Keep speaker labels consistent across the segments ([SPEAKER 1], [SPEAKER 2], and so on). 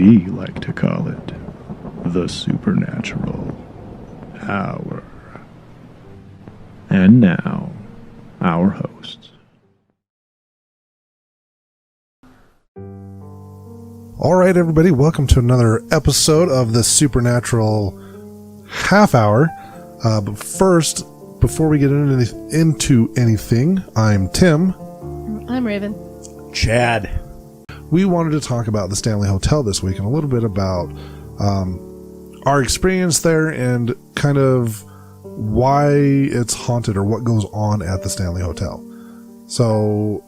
[SPEAKER 1] We like to call it the Supernatural Hour. And now, our hosts.
[SPEAKER 2] All right, everybody, welcome to another episode of the Supernatural Half Hour. But first, before we get into anything, I'm Tim.
[SPEAKER 3] I'm Raven.
[SPEAKER 4] Chad.
[SPEAKER 2] We wanted to talk about the Stanley Hotel this week and a little bit about our experience there and kind of why it's haunted or what goes on at the Stanley Hotel. So,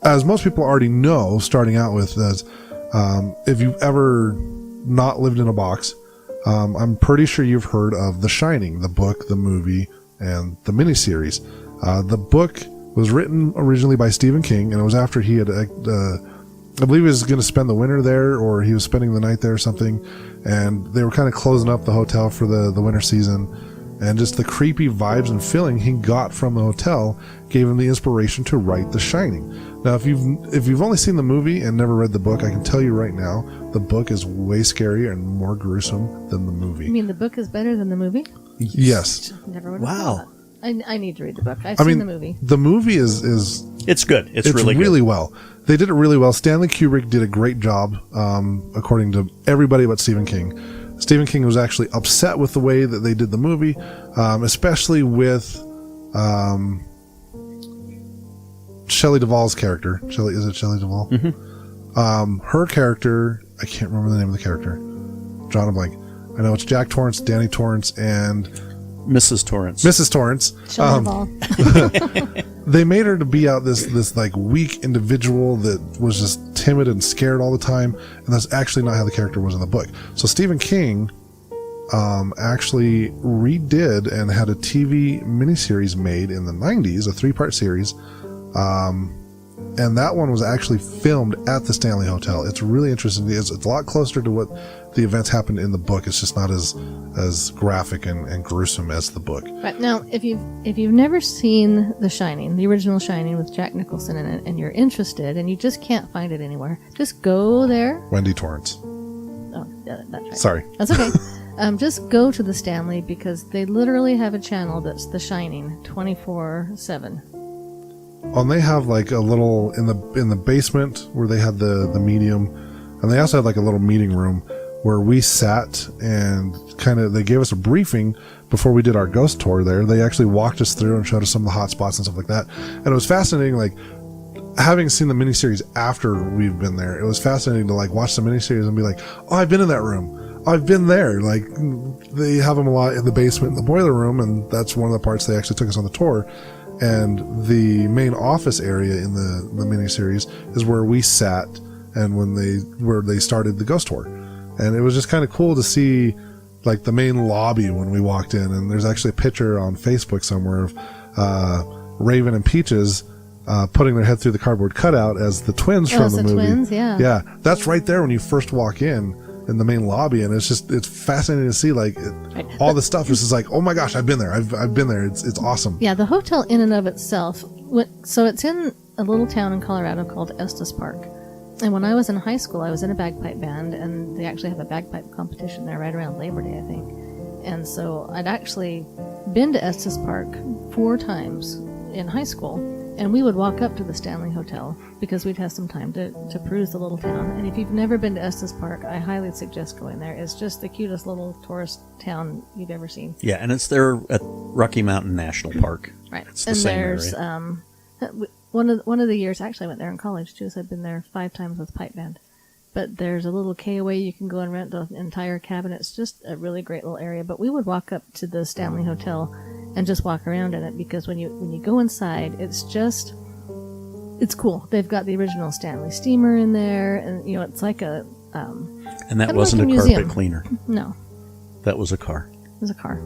[SPEAKER 2] as most people already know, starting out with this, if you've ever not lived in a box, I'm pretty sure you've heard of The Shining, the book, the movie, and the miniseries. The book was written originally by Stephen King, and it was after he had, I believe he was going to spend the winter there, or he was spending the night there or something, and they were kind of closing up the hotel for the winter season, and just the creepy vibes and feeling he got from the hotel gave him the inspiration to write The Shining. Now, if you've only seen the movie and never read the book, I can tell you right now, the book is way scarier and more gruesome than the movie.
[SPEAKER 3] You mean the book is better than the movie?
[SPEAKER 2] Yes.
[SPEAKER 3] Never would have thought that. I need to read the book. I've
[SPEAKER 2] I
[SPEAKER 3] seen
[SPEAKER 2] mean,
[SPEAKER 3] the movie.
[SPEAKER 2] The movie is
[SPEAKER 4] It's good. It's really
[SPEAKER 2] really
[SPEAKER 4] good.
[SPEAKER 2] well. They did it really well. Stanley Kubrick did a great job, according to everybody but Stephen King. Stephen King was actually upset with the way that they did the movie, especially with Shelley Duvall's character. Is it Shelley Duvall? Mm-hmm. Her character, I can't remember the name of the character. Drawing a blank. I know it's Jack Torrance, Danny Torrance, and
[SPEAKER 4] Mrs. Torrance.
[SPEAKER 3] Shelley Duvall.
[SPEAKER 2] They made her to be out this like weak individual that was just timid and scared all the time, and that's actually not how the character was in the book. So Stephen King actually redid and had a TV miniseries made in the 90s, a 3-part series, and that one was actually filmed at the Stanley Hotel. It's really interesting. It's a lot closer to what the events happened in the book. It's just not as graphic and gruesome as the book.
[SPEAKER 3] Right. Now, if you've never seen The Shining, the original Shining with Jack Nicholson in it, and you're interested and you just can't find it anywhere, just go there.
[SPEAKER 2] Wendy Torrance.
[SPEAKER 3] Oh, yeah, that's right.
[SPEAKER 2] Sorry.
[SPEAKER 3] That's okay. Just go to the Stanley because they literally have a channel that's The Shining 24/7.
[SPEAKER 2] Oh, and they have like a little in the basement where they had the medium, and they also had like a little meeting room where we sat and they gave us a briefing before we did our ghost tour there. They actually walked us through and showed us some of the hot spots and stuff like that. And it was fascinating, like having seen the miniseries after we've been there, it was fascinating to like watch the miniseries and be like, oh, I've been in that room. I've been there. Like they have them a lot in the basement, in the boiler room, and that's one of the parts they actually took us on the tour. And the main office area in the miniseries is where we sat and where they started the ghost tour. And it was just kind of cool to see like the main lobby when we walked in. And there's actually a picture on Facebook somewhere of Raven and Peaches putting their head through the cardboard cutout as the twins from the movie.
[SPEAKER 3] Twins, yeah.
[SPEAKER 2] Yeah, that's right there when you first walk in the main lobby, and it's fascinating to see like all the stuff is just like, oh my gosh, I've been there. I've been there. It's awesome.
[SPEAKER 3] Yeah, the hotel in and of itself. So it's in a little town in Colorado called Estes Park. And when I was in high school, I was in a bagpipe band, and they actually have a bagpipe competition there right around Labor Day, I think. And so I'd actually been to Estes Park 4 times in high school, and we would walk up to the Stanley Hotel because we'd have some time to peruse the little town. And if you've never been to Estes Park, I highly suggest going there. It's just the cutest little tourist town you've ever seen.
[SPEAKER 4] Yeah, and it's there at Rocky Mountain National Park.
[SPEAKER 3] Right.
[SPEAKER 4] It's the same
[SPEAKER 3] there's
[SPEAKER 4] area.
[SPEAKER 3] one of the years, actually I went there in college too, so I've been there 5 times with pipe band. But there's a little KOA you can go and rent the entire cabin. It's just a really great little area. But we would walk up to the Stanley Hotel and just walk around in it because when you go inside, it's cool. They've got the original Stanley steamer in there, and it's like a
[SPEAKER 4] and that wasn't
[SPEAKER 3] like a
[SPEAKER 4] a
[SPEAKER 3] museum.
[SPEAKER 4] carpet cleaner.
[SPEAKER 3] No,
[SPEAKER 4] that was a car.
[SPEAKER 3] it was a car.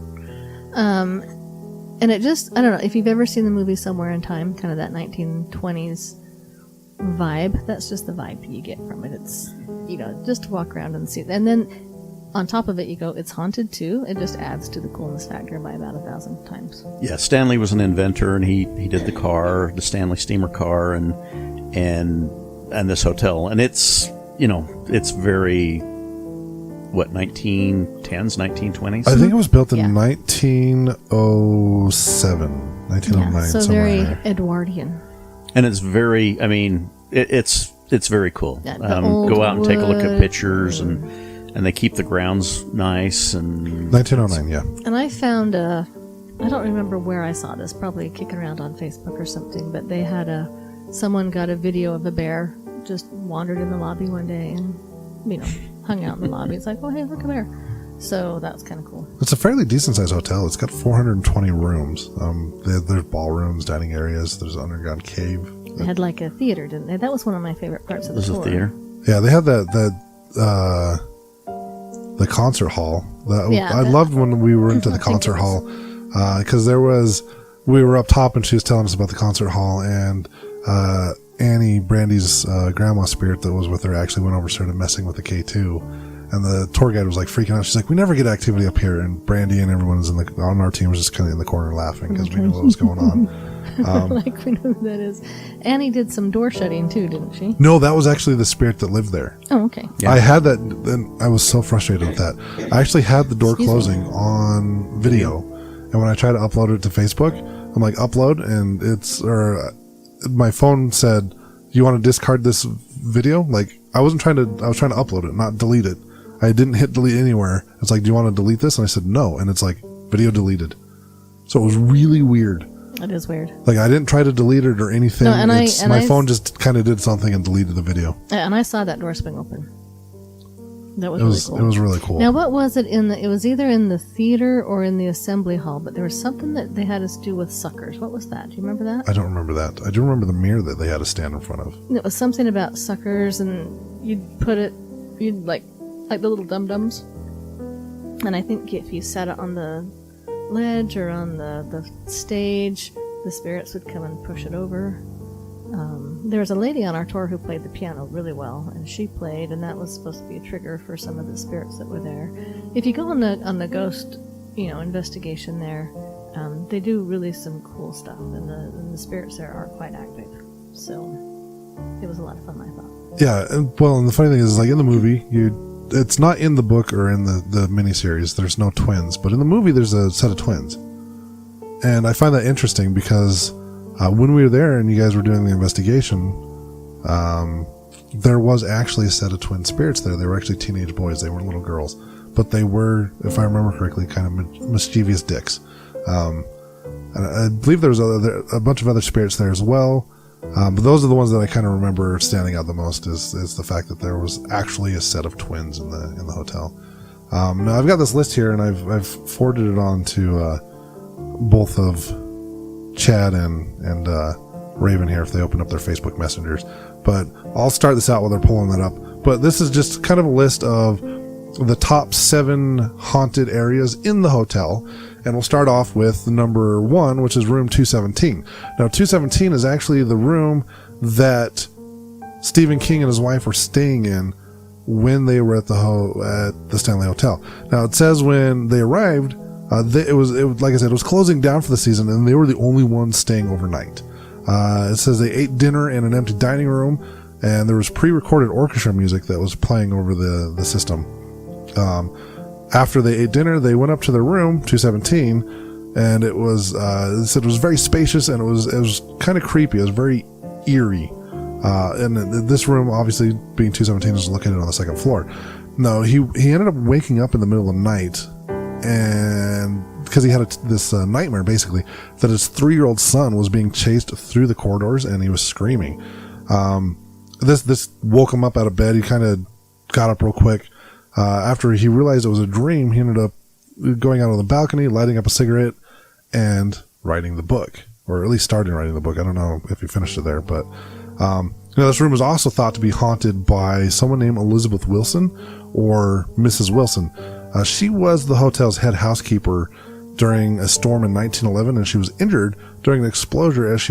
[SPEAKER 3] And it just, I don't know, if you've ever seen the movie Somewhere in Time, kind of that 1920s vibe, that's just the vibe you get from it. It's, just to walk around and see it. And then on top of it, you go, it's haunted too. It just adds to the coolness factor by about 1,000 times.
[SPEAKER 4] Yeah, Stanley was an inventor, and he did the car, the Stanley steamer car, and this hotel. And it's it's very, 1910s, 1920s?
[SPEAKER 2] I think it was built in
[SPEAKER 3] Yeah.
[SPEAKER 2] 1907, 1909,
[SPEAKER 3] Yeah, so
[SPEAKER 2] somewhere
[SPEAKER 3] very
[SPEAKER 2] in there.
[SPEAKER 3] Edwardian.
[SPEAKER 4] And it's very, it's very cool.
[SPEAKER 3] Yeah, the old
[SPEAKER 4] Go out and take a look at
[SPEAKER 3] wood
[SPEAKER 4] pictures, and they keep the grounds nice. And
[SPEAKER 2] 1909, yeah.
[SPEAKER 3] And I found I don't remember where I saw this, probably kicking around on Facebook or something, but they had someone got a video of a bear just wandered in the lobby one day and, hung out in the lobby. It's like, oh, hey, look, a bear. So that was kind of cool.
[SPEAKER 2] It's a fairly decent-sized hotel. It's got 420 rooms. There's ballrooms, dining areas. There's an underground cave.
[SPEAKER 3] They had like a theater, didn't they? That was one of my favorite parts of the
[SPEAKER 4] This is
[SPEAKER 3] tour.
[SPEAKER 4] a theater.
[SPEAKER 2] Yeah, they had the concert hall. I loved when we were into the concert hall because we were up top and she was telling us about the concert hall, and Annie, Brandy's grandma spirit that was with her, actually went over and started messing with the K2. And the tour guide was like freaking out. She's like, we never get activity up here. And Brandy and everyone on our team was just kind of in the corner laughing because we knew what was going on.
[SPEAKER 3] Like, we know who that is. Annie did some door shutting too, didn't she?
[SPEAKER 2] No, that was actually the spirit that lived there.
[SPEAKER 3] Oh, okay.
[SPEAKER 4] Yeah.
[SPEAKER 2] I had that, and I was so frustrated with that. I actually had the door
[SPEAKER 3] Excuse me?
[SPEAKER 2] closing on video. And when I tried to upload it to Facebook, I'm like, upload, and my phone said, you want to discard this video? Like, I was trying to upload it, not delete it. I didn't hit delete anywhere. It's like, do you want to delete this? And I said, no. And it's like, video deleted. So it was really weird.
[SPEAKER 3] That is weird.
[SPEAKER 2] Like, I didn't try to delete it or anything.
[SPEAKER 3] No, and
[SPEAKER 2] my phone just kind of did something and deleted the video.
[SPEAKER 3] And I saw that door swing open. That was
[SPEAKER 2] It
[SPEAKER 3] really cool.
[SPEAKER 2] was really cool.
[SPEAKER 3] Now, what was it it was either in the theater or in the assembly hall, but there was something that they had us do with suckers. What was that? Do you remember that?
[SPEAKER 2] I don't remember that. I do remember the mirror that they had to stand in front of.
[SPEAKER 3] It was something about suckers, and you'd like the little dum-dums. And I think if you sat it on the ledge or on the stage, the spirits would come and push it over. There was a lady on our tour who played the piano really well, and she played, and that was supposed to be a trigger for some of the spirits that were there. If you go on the ghost, investigation there, they do really some cool stuff, and the spirits there are quite active. So it was a lot of fun, I thought.
[SPEAKER 2] Yeah, and the funny thing is, like, in the movie, it's not in the book or in the miniseries. There's no twins, but in the movie, there's a set of twins, and I find that interesting because when we were there and you guys were doing the investigation, there was actually a set of twin spirits there. They were actually teenage boys. They weren't little girls, but they were, if I remember correctly, kind of mischievous dicks. And I believe there was a bunch of other spirits there as well. But those are the ones that I kind of remember standing out the most is the fact that there was actually a set of twins in the hotel. Now I've got this list here, and I've forwarded it on to both of Chad and Raven here if they open up their Facebook messengers. But I'll start this out while they're pulling that up. But this is just kind of a list of the top 7 haunted areas in the hotel. And we'll start off with number 1, which is room 217. Now, 217 is actually the room that Stephen King and his wife were staying in when they were at the Stanley Hotel. Now, it says when they arrived, it was like I said, it was closing down for the season, and they were the only ones staying overnight. It says they ate dinner in an empty dining room, and there was pre-recorded orchestra music that was playing over the system. After they ate dinner, they went up to their room, 217, and it said it was very spacious, and it was kind of creepy. It was very eerie. And this room, obviously being 217, is located on the 2nd floor. No, he ended up waking up in the middle of the night, and because he had this nightmare, basically, that his 3-year-old son was being chased through the corridors, and he was screaming. This woke him up out of bed. He kind of got up real quick. After he realized it was a dream, he ended up going out on the balcony, lighting up a cigarette, and writing the book, or at least starting writing the book. I don't know if he finished it there, but this room is also thought to be haunted by someone named Elizabeth Wilson, or Mrs. Wilson. She was the hotel's head housekeeper during a storm in 1911, and she was injured during an explosion as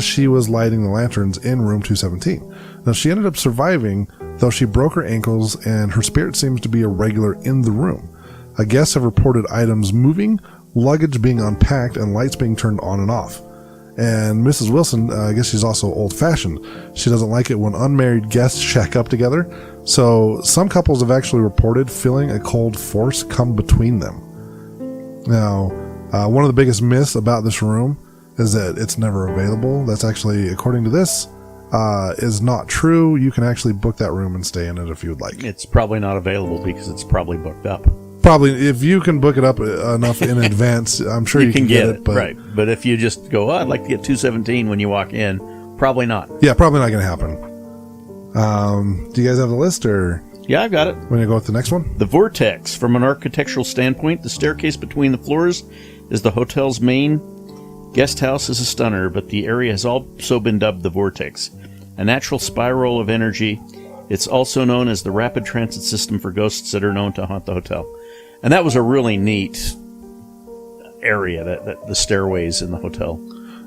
[SPEAKER 2] she was lighting the lanterns in room 217. Now, she ended up surviving, though she broke her ankles, and her spirit seems to be a regular in the room. Guests have reported items moving, luggage being unpacked, and lights being turned on and off. And Mrs. Wilson, I guess she's also old-fashioned. She doesn't like it when unmarried guests shack up together. So some couples have actually reported feeling a cold force come between them. Now, one of the biggest myths about this room is that it's never available. That's actually, according to this, is not true. You can actually book that room and stay in it if you'd like.
[SPEAKER 4] It's probably not available because it's probably booked up.
[SPEAKER 2] Probably, if you can book it up enough in advance, I'm sure you can get it. But,
[SPEAKER 4] right. But if you just go, I'd like to get 217 when you walk in, probably not.
[SPEAKER 2] Yeah, probably not going to happen. Do you guys have the list, or?
[SPEAKER 4] Yeah, I've got it.
[SPEAKER 2] Want to go with the next one?
[SPEAKER 4] The vortex. From an architectural standpoint, the staircase between the floors is the hotel's main guest house is a stunner, but the area has also been dubbed the vortex, a natural spiral of energy. It's also known as the rapid transit system for ghosts that are known to haunt the hotel. And that was a really neat area, that the stairways in the hotel.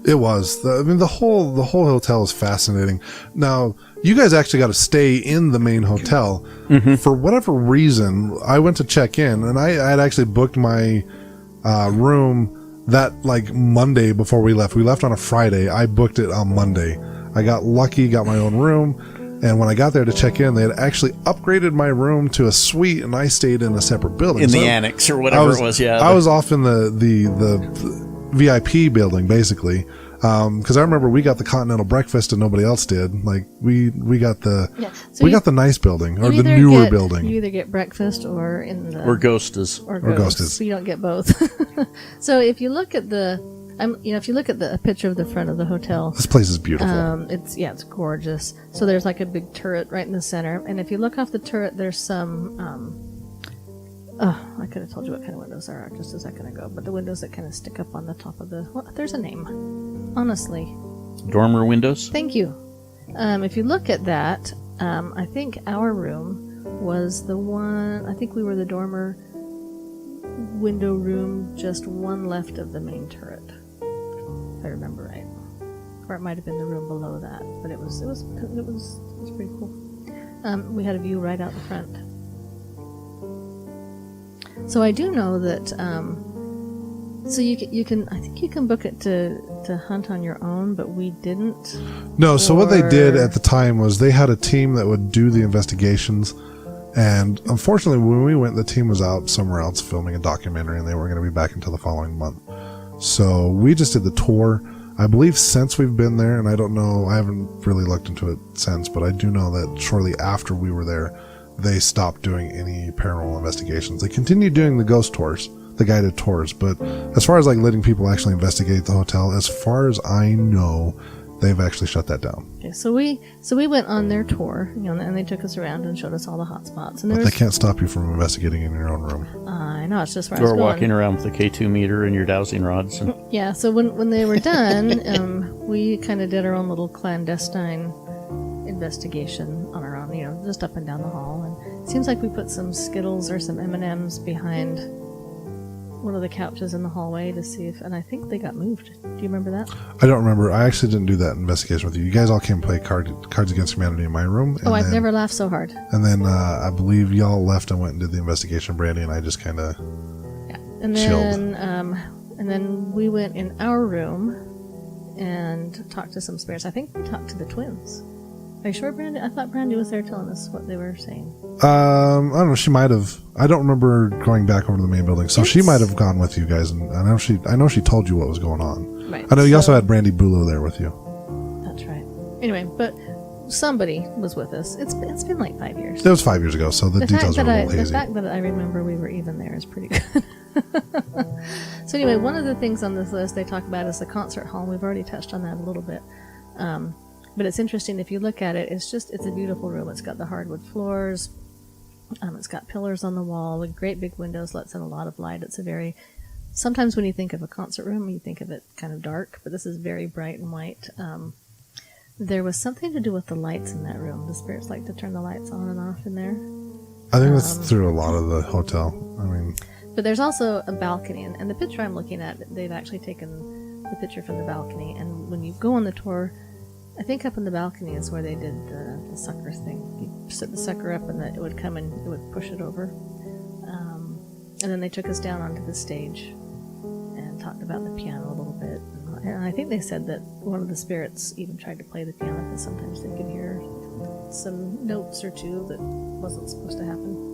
[SPEAKER 2] It was. The whole hotel is fascinating. Now, you guys actually got to stay in the main hotel. Mm-hmm. For whatever reason, I went to check in, and I had actually booked my room that Monday before we left. We left on a Friday. I booked it on Monday. I got lucky, got my own room. And when I got there to check in, they had actually upgraded my room to a suite, and I stayed in a separate building.
[SPEAKER 4] In the annex or whatever it was, yeah.
[SPEAKER 2] I was off in the VIP building, basically. Because I remember we got the continental breakfast and nobody else did. We got the nice building, or the newer building.
[SPEAKER 3] You either get breakfast or in the...
[SPEAKER 4] Or Ghostas.
[SPEAKER 3] Or Ghostas. So you don't get both. So if you look at a picture of the front of the hotel,
[SPEAKER 2] this place is beautiful.
[SPEAKER 3] It's gorgeous. So there's a big turret right in the center, and if you look off the turret, there's some. I could have told you what kind of windows there are just a second ago, but the windows that kind of stick up on the top of the. Well, there's a name. Honestly.
[SPEAKER 4] Dormer windows.
[SPEAKER 3] Thank you. If you look at that, I think our room was the one. I think we were the dormer window room, just one left of the main turret. If I remember right, or it might have been the room below that, but it was pretty cool. We had a view right out the front. So I do know that. So you can I think you can book it to hunt on your own, but we didn't.
[SPEAKER 2] No. So what they did at the time was they had a team that would do the investigations. And unfortunately, when we went, the team was out somewhere else filming a documentary, and they weren't going to be back until the following month. So we just did the tour. I believe since we've been there, and I don't know, I haven't really looked into it since, but I do know that shortly after we were there, they stopped doing any paranormal investigations. They continued doing the ghost tours, the guided tours, but as far as letting people actually investigate the hotel, as far as I know, they've actually shut that down.
[SPEAKER 3] Okay, so we went on their tour, and they took us around and showed us all the hot spots. And
[SPEAKER 2] but they can't stop you from investigating in your own room.
[SPEAKER 3] I know, it's just where I was
[SPEAKER 4] Or
[SPEAKER 3] going.
[SPEAKER 4] walking around with the K2 meter and your dowsing rods. And
[SPEAKER 3] yeah, so when they were done, we kind of did our own little clandestine investigation on our own, just up and down the hall. And it seems like we put some Skittles or some M&Ms behind one of the couches in the hallway to see if, and I think they got moved. Do you remember that?
[SPEAKER 2] I don't remember. I actually didn't do that investigation with you. You guys all came play Cards Against Humanity in my room.
[SPEAKER 3] And I've never laughed so hard.
[SPEAKER 2] And then I believe y'all left and went and did the investigation, Brandy, and I just kind of chilled.
[SPEAKER 3] And then we went in our room and talked to some spirits. I think we talked to the twins. Are you sure, Brandy? I thought Brandy was there telling us what they were saying.
[SPEAKER 2] I don't know. She might have. I don't remember going back over to the main building, so she might have gone with you guys. And I know she told you what was going on.
[SPEAKER 3] Right.
[SPEAKER 2] I know you also had Brandy Bulow there with you.
[SPEAKER 3] That's right. Anyway, but somebody was with us. It's been like 5 years.
[SPEAKER 2] It was 5 years ago, so the details are a little hazy.
[SPEAKER 3] The fact that I remember we were even there is pretty good. So anyway, one of the things on this list they talk about is the concert hall. We've already touched on that a little bit. But it's interesting, if you look at it, it's a beautiful room. It's got the hardwood floors. It's got pillars on the wall with great big windows, lets in a lot of light. Sometimes when you think of a concert room, you think of it kind of dark, but this is very bright and white. There was something to do with the lights in that room. The spirits like to turn the lights on and off in there.
[SPEAKER 2] I think that's through a lot of the hotel.
[SPEAKER 3] But there's also a balcony, and the picture I'm looking at, they've actually taken the picture from the balcony, and when you go on the tour, I think up in the balcony is where they did the sucker thing. You set the sucker up and it would come and it would push it over. And then they took us down onto the stage and talked about the piano a little bit and And I think they said that one of the spirits even tried to play the piano because sometimes they could hear some notes or two that wasn't supposed to happen.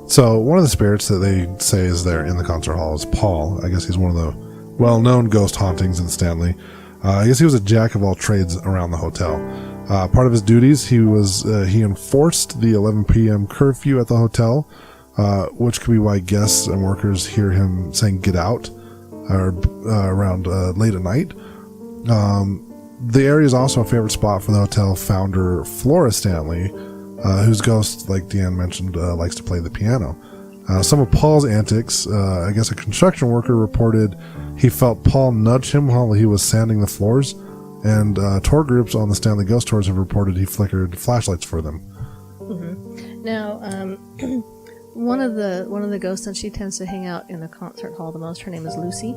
[SPEAKER 2] So one of the spirits that they say is there in the concert hall is Paul. I guess he's one of the well-known ghost hauntings in Stanley. I guess he was a jack of all trades around the hotel. Part of his duties, he enforced the 11 p.m. curfew at the hotel, which could be why guests and workers hear him saying "get out" around late at night. The area is also a favorite spot for the hotel founder, Flora Stanley, whose ghost, like Deanne mentioned, likes to play the piano. Some of Paul's antics, I guess a construction worker reported he felt Paul nudge him while he was sanding the floors, and tour groups on the Stanley Ghost Tours have reported he flickered flashlights for them.
[SPEAKER 3] Mm-hmm. Now, one of the ghosts that she tends to hang out in the concert hall the most, her name is Lucy,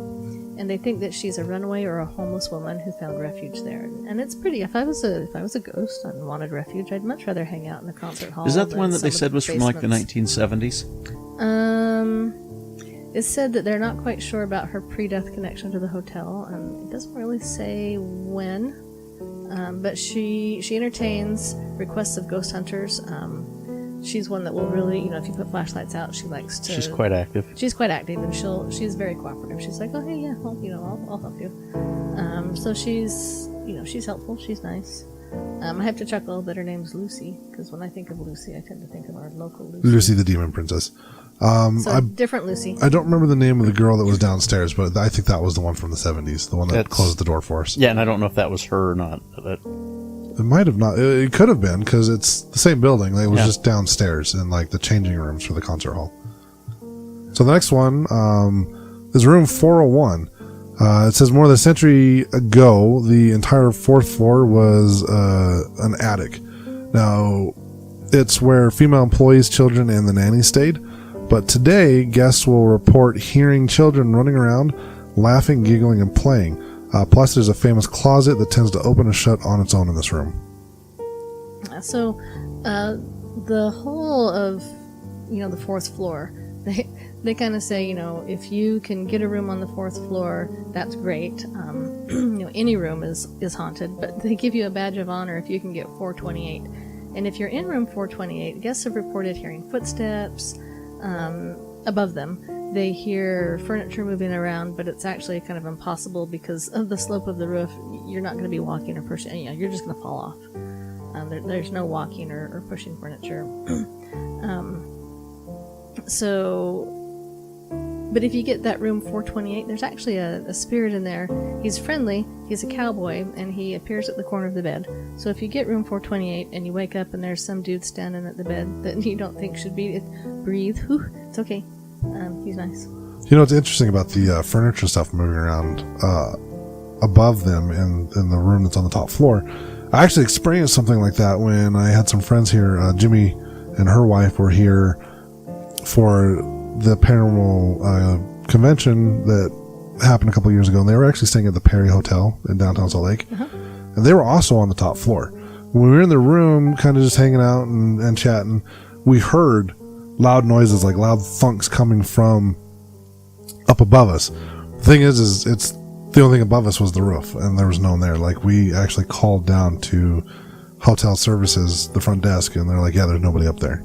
[SPEAKER 3] and they think that she's a runaway or a homeless woman who found refuge there. And it's pretty. If I was a ghost and wanted refuge, I'd much rather hang out in the concert hall.
[SPEAKER 4] Is that the one that they said was from like the 1970s?
[SPEAKER 3] It's said that they're not quite sure about her pre-death connection to the hotel, and it doesn't really say when. But she entertains requests of ghost hunters. She's one that will really, if you put flashlights out, she likes to.
[SPEAKER 4] She's quite active.
[SPEAKER 3] She's quite active, and she's very cooperative. She's like, oh hey, yeah, I'll help you. So she's helpful. She's nice. I have to chuckle that her name's Lucy, because when I think of Lucy, I tend to think of our local Lucy.
[SPEAKER 2] Lucy the Demon Princess.
[SPEAKER 3] Different Lucy.
[SPEAKER 2] I don't remember the name of the girl that was downstairs, but I think that was the one from the 70s, the one that closed the door for us.
[SPEAKER 4] Yeah, and I don't know if that was her or not.
[SPEAKER 2] It might have not. It could have been, because it's the same building. It was just downstairs in like the changing rooms for the concert hall. So the next one is room 401. It says more than a century ago, the entire fourth floor was an attic. Now, it's where female employees, children, and the nanny stayed. But today, guests will report hearing children running around, laughing, giggling, and playing. Plus, there's a famous closet that tends to open and shut on its own in this room.
[SPEAKER 3] So, the whole of, the fourth floor, they kind of say, if you can get a room on the fourth floor, that's great. Any room is haunted, but they give you a badge of honor if you can get 428. And if you're in room 428, guests have reported hearing footsteps above them. They hear furniture moving around, but it's actually kind of impossible because of the slope of the roof. You're not going to be walking or pushing. You're just going to fall off. There's no walking or pushing furniture. But if you get that room 428, there's actually a spirit in there. He's friendly. He's a cowboy, and he appears at the corner of the bed. So if you get room 428 and you wake up and there's some dude standing at the bed that you don't think should be, breathe. Whew, it's okay. He's nice.
[SPEAKER 2] What's interesting about the furniture stuff moving around above them in the room that's on the top floor? I actually experienced something like that when I had some friends here. Jimmy and her wife were here for the paranormal convention that happened a couple years ago, and they were actually staying at the Perry Hotel in downtown Salt Lake. Uh-huh. And they were also on the top floor. When we were in the room, kind of just hanging out and chatting, we heard loud noises, like loud thunks coming from up above us. The thing is it's the only thing above us was the roof, and there was no one there. Like, we actually called down to hotel services, the front desk, and they're like, yeah, there's nobody up there.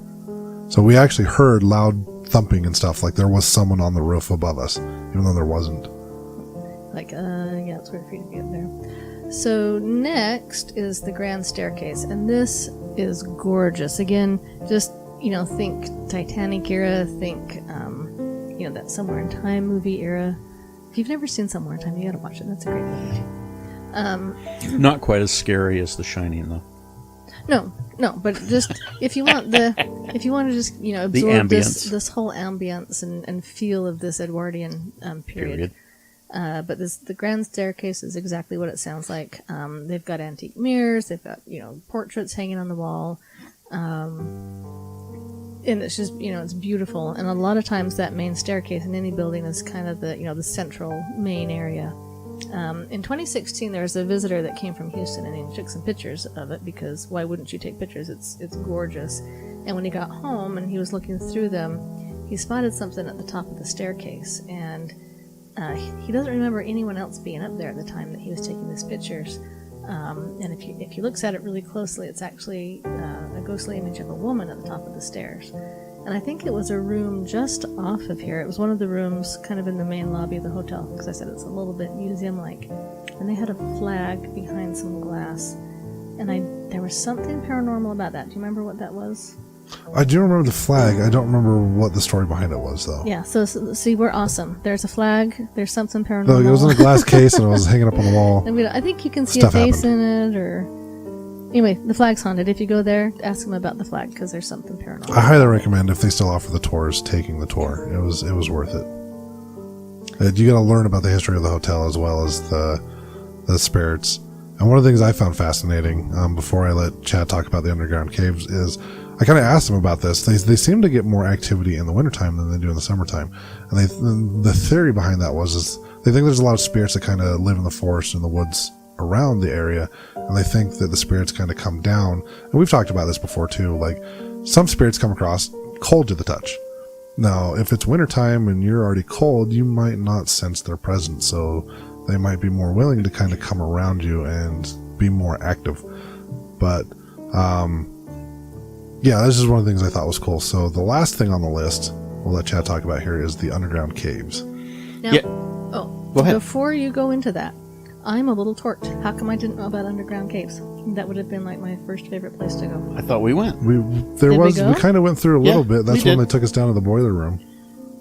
[SPEAKER 2] So we actually heard loud thumping and stuff, like there was someone on the roof above us, even though there wasn't.
[SPEAKER 3] Yeah, it's weird for you to be up there. So next is the grand staircase, and this is gorgeous. Again, just think Titanic era, think that Somewhere in Time movie era. If you've never seen Somewhere in Time, you gotta watch it. That's a great movie.
[SPEAKER 4] Not quite as scary as The Shining, though.
[SPEAKER 3] No, but just if you want to just absorb this whole ambience and feel of this Edwardian period. But the grand staircase is exactly what it sounds like. They've got antique mirrors, they've got portraits hanging on the wall, and it's just it's beautiful. And a lot of times that main staircase in any building is kind of the central main area. In 2016, there was a visitor that came from Houston, and he took some pictures of it because why wouldn't you take pictures? It's gorgeous. And when he got home and he was looking through them, he spotted something at the top of the staircase, and he doesn't remember anyone else being up there at the time that he was taking these pictures. And if you looks at it really closely, it's actually a ghostly image of a woman at the top of the stairs. And I think it was a room just off of here. It was one of the rooms kind of in the main lobby of the hotel, because I said it's a little bit museum-like. And they had a flag behind some glass. And there was something paranormal about that. Do you remember what that was?
[SPEAKER 2] I do remember the flag. I don't remember what the story behind it was, though.
[SPEAKER 3] Yeah, so see, we're awesome. There's a flag. There's something paranormal.
[SPEAKER 2] No, it was in a glass case and it was hanging up on the wall.
[SPEAKER 3] And I think you can see
[SPEAKER 2] Stuff
[SPEAKER 3] a face
[SPEAKER 2] happened.
[SPEAKER 3] in it, or... Anyway, the flag's haunted. If you go there, ask them about the flag, because there's something paranormal.
[SPEAKER 2] I highly recommend, if they still offer the tours, taking the tour. It was worth it. You got to learn about the history of the hotel as well as the spirits. And one of the things I found fascinating, before I let Chad talk about the underground caves, is I kind of asked them about this. They seem to get more activity in the wintertime than they do in the summertime. And the theory behind that is they think there's a lot of spirits that kind of live in the forest and the woods around the area, and they think that the spirits kind of come down. And we've talked about this before too, like some spirits come across cold to the touch. Now, if it's wintertime and you're already cold, you might not sense their presence, so they might be more willing to kind of come around you and be more active. But yeah, this is one of the things I thought was cool. So the last thing on the list we'll let Chad talk about here is the underground caves.
[SPEAKER 3] Now,
[SPEAKER 4] Yeah.
[SPEAKER 3] Oh,
[SPEAKER 4] Go ahead.
[SPEAKER 3] Before you go into that, I'm a little torqued. How come I didn't know about underground caves? That would have been like my first favorite place to go.
[SPEAKER 4] I thought we went.
[SPEAKER 2] We
[SPEAKER 3] we go?
[SPEAKER 2] kind of went through a
[SPEAKER 4] Yeah,
[SPEAKER 2] little bit. That's
[SPEAKER 4] we
[SPEAKER 2] when
[SPEAKER 4] did.
[SPEAKER 2] they took us down to the boiler room.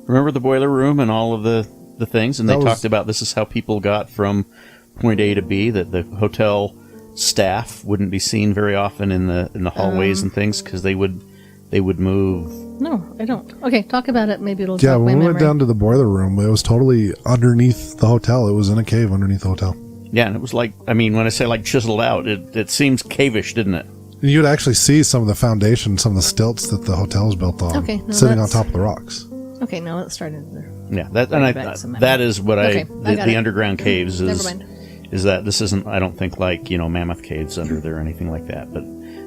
[SPEAKER 4] Remember the boiler room and all of the things? And they
[SPEAKER 2] That was-
[SPEAKER 4] talked about this is how people got from point A to B, that the hotel staff wouldn't be seen very often in the hallways and things, because they would move.
[SPEAKER 3] No, I don't. Okay, talk about it. Maybe it'll
[SPEAKER 2] Yeah,
[SPEAKER 3] jog my
[SPEAKER 2] when we
[SPEAKER 3] memory.
[SPEAKER 2] went down to the boiler room, it was totally underneath the hotel. It was in a cave underneath the hotel.
[SPEAKER 4] Yeah, and it was like, I mean, when I say like chiseled out, it seems cavish, didn't it?
[SPEAKER 2] And you'd actually see some of the foundation, some of the stilts that the hotel was built on,
[SPEAKER 3] Okay, no,
[SPEAKER 2] sitting on
[SPEAKER 3] that's-
[SPEAKER 2] top of the rocks.
[SPEAKER 3] Okay, no, let's start into there.
[SPEAKER 4] Yeah, that
[SPEAKER 3] Bring back some memory.
[SPEAKER 4] that is what
[SPEAKER 3] Okay, I got
[SPEAKER 4] the
[SPEAKER 3] it.
[SPEAKER 4] underground caves
[SPEAKER 3] Never
[SPEAKER 4] is.
[SPEAKER 3] mind.
[SPEAKER 4] Is that this isn't? I don't think like mammoth caves under there or anything like that. But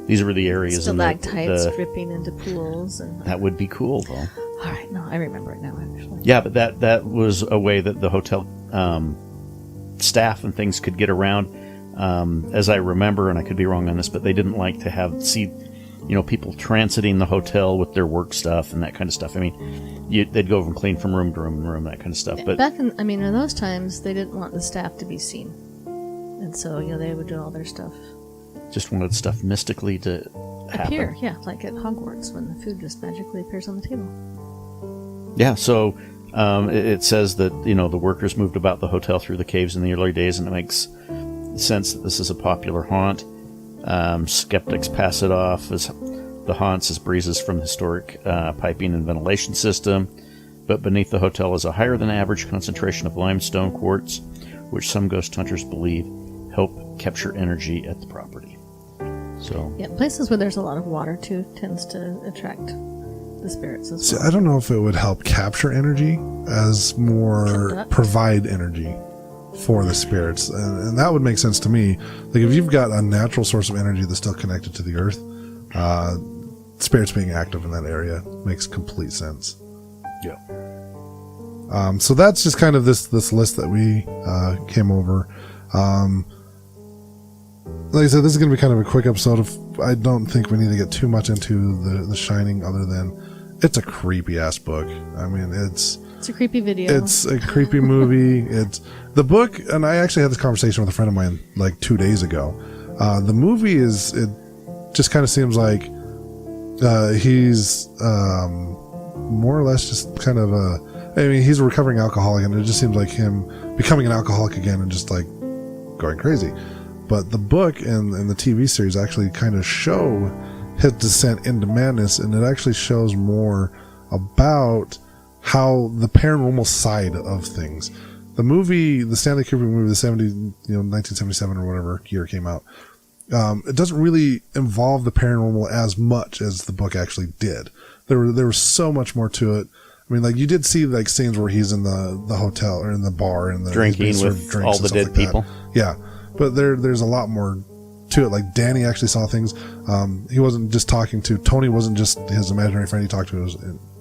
[SPEAKER 4] these were the areas in
[SPEAKER 3] Stalactites
[SPEAKER 4] the
[SPEAKER 3] dripping into pools. And
[SPEAKER 4] that would be cool though.
[SPEAKER 3] all right, no, I remember it now, actually.
[SPEAKER 4] Yeah, but that was a way that the hotel staff and things could get around. As I remember, and I could be wrong on this, but they didn't like to see people transiting the hotel with their work stuff and that kind of stuff. I mean, they'd go and clean from room to room and room, that kind of stuff. But
[SPEAKER 3] Back in those times, they didn't want the staff to be seen. And so, they would do all their stuff
[SPEAKER 4] just wanted stuff mystically to happen.
[SPEAKER 3] appear. Yeah, like at Hogwarts when the food just magically appears on the table.
[SPEAKER 4] Yeah, so it says that the workers moved about the hotel through the caves in the early days, and it makes sense that this is a popular haunt. Skeptics pass it off as the haunts as breezes from the historic piping and ventilation system, but beneath the hotel is a higher than average concentration of limestone quartz, which some ghost hunters believe help capture energy at the property. So
[SPEAKER 3] Yeah, places where there's a lot of water, too, tends to attract the spirits as
[SPEAKER 2] See,
[SPEAKER 3] well.
[SPEAKER 2] I don't know if it would help capture energy as more
[SPEAKER 3] Conduct.
[SPEAKER 2] provide energy for the spirits. And that would make sense to me. Like if you've got a natural source of energy that's still connected to the earth, spirits being active in that area makes complete sense.
[SPEAKER 4] yeah.
[SPEAKER 2] So that's just kind of this list that we came over. Like I said, this is going to be kind of a quick episode. I don't think we need to get too much into the Shining, other than it's a creepy ass book. I mean, it's
[SPEAKER 3] a creepy video.
[SPEAKER 2] It's a creepy movie. It's the book, and I actually had this conversation with a friend of mine like 2 days ago. The movie it just kind of seems like he's more or less just kind of he's a recovering alcoholic, and it just seems like him becoming an alcoholic again and just like going crazy. But the book and the TV series actually kind of show his descent into madness, and it actually shows more about how the paranormal side of things. The movie, the Stanley Kubrick movie, the 1977 or whatever year it came out, it doesn't really involve the paranormal as much as the book actually did. There was so much more to it. I mean, like you did see like scenes where he's in the hotel or in the bar and
[SPEAKER 4] Drinking
[SPEAKER 2] he's being served
[SPEAKER 4] with
[SPEAKER 2] drinks
[SPEAKER 4] all
[SPEAKER 2] and
[SPEAKER 4] the
[SPEAKER 2] stuff
[SPEAKER 4] dead
[SPEAKER 2] like that.
[SPEAKER 4] people.
[SPEAKER 2] Yeah, but there's a lot more to it. Like Danny actually saw things. He wasn't just talking to Tony. Wasn't just his imaginary friend. He talked to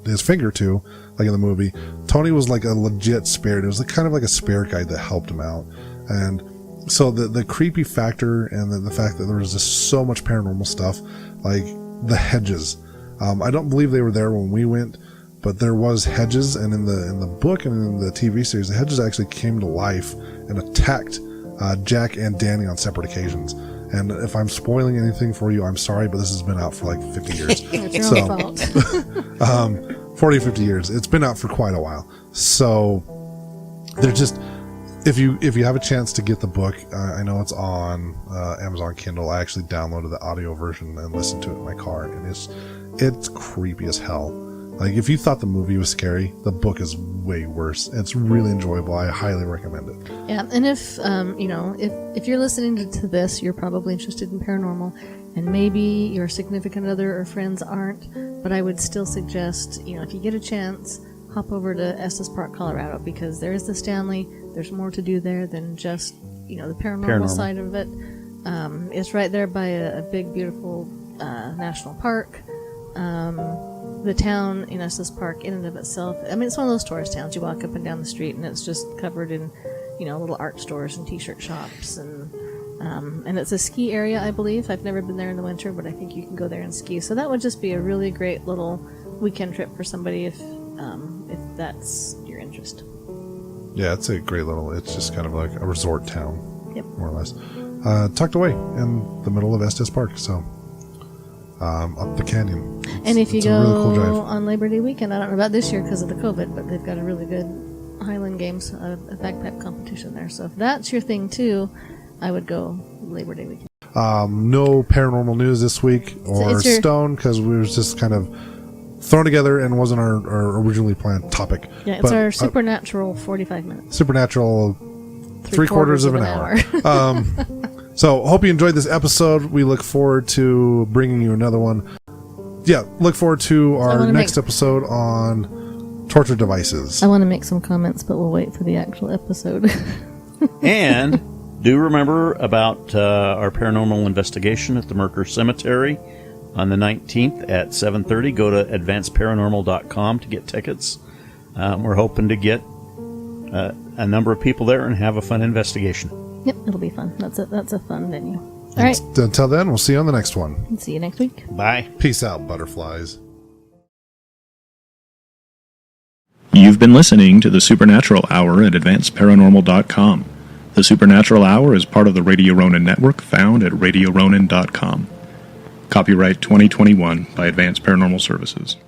[SPEAKER 2] his finger to, like in the movie, Tony was like a legit spirit. It was kind of like a spirit guide that helped him out. And so the creepy factor and the fact that there was just so much paranormal stuff, like the hedges. I don't believe they were there when we went, but there was hedges, and in the book and in the TV series, the hedges actually came to life and attacked Jack and Danny on separate occasions. And if I'm spoiling anything for you, I'm sorry, but this has been out for like 50 years.
[SPEAKER 3] It's your own fault.
[SPEAKER 2] 40, 50 years. It's been out for quite a while. So they're just, if you have a chance to get the book, I know it's on Amazon Kindle. I actually downloaded the audio version and listened to it in my car, and it's creepy as hell. Like, if you thought the movie was scary, the book is way worse. It's really enjoyable. I highly recommend it.
[SPEAKER 3] Yeah, and if if you're listening to this, you're probably interested in paranormal, and maybe your significant other or friends aren't. But I would still suggest, if you get a chance, hop over to Estes Park, Colorado, because there is the Stanley. There's more to do there than just the paranormal side of it. It's right there by a big, beautiful national park. The town in Estes Park, in and of itself, it's one of those tourist towns. You walk up and down the street, and it's just covered in, little art stores and T-shirt shops, and it's a ski area, I believe. I've never been there in the winter, but I think you can go there and ski. So that would just be a really great little weekend trip for somebody if that's your interest.
[SPEAKER 2] Yeah, it's a great little. It's just kind of like a resort town,
[SPEAKER 3] yep,
[SPEAKER 2] more or less, tucked away in the middle of Estes Park. So. Up the canyon.
[SPEAKER 3] And if you go
[SPEAKER 2] really cool
[SPEAKER 3] on Labor Day weekend, I don't know about this year because of the COVID, but they've got a really good Highland Games, a bagpipe competition there. So if that's your thing too, I would go Labor Day weekend.
[SPEAKER 2] No paranormal news this week or Stone, because we were just kind of thrown together and wasn't our originally planned topic.
[SPEAKER 3] Yeah, it's our supernatural 45 minutes.
[SPEAKER 2] Supernatural three-quarters of an hour. So, hope you enjoyed this episode. We look forward to bringing you another one. Yeah, look forward to our next episode on torture devices.
[SPEAKER 3] I want to make some comments, but we'll wait for the actual episode.
[SPEAKER 4] And do remember about our paranormal investigation at the Merker Cemetery on the 19th at 7:30. Go to advanceparanormal.com to get tickets. We're hoping to get a number of people there and have a fun investigation.
[SPEAKER 3] Yep, it'll be fun. That's a fun venue. All right.
[SPEAKER 2] Until then, we'll see you on the next one.
[SPEAKER 3] See you next week.
[SPEAKER 4] Bye.
[SPEAKER 2] Peace out, butterflies.
[SPEAKER 1] You've been listening to the Supernatural Hour at AdvancedParanormal.com. The Supernatural Hour is part of the Radio Ronin network found at RadioRonin.com. Copyright 2021 by Advanced Paranormal Services.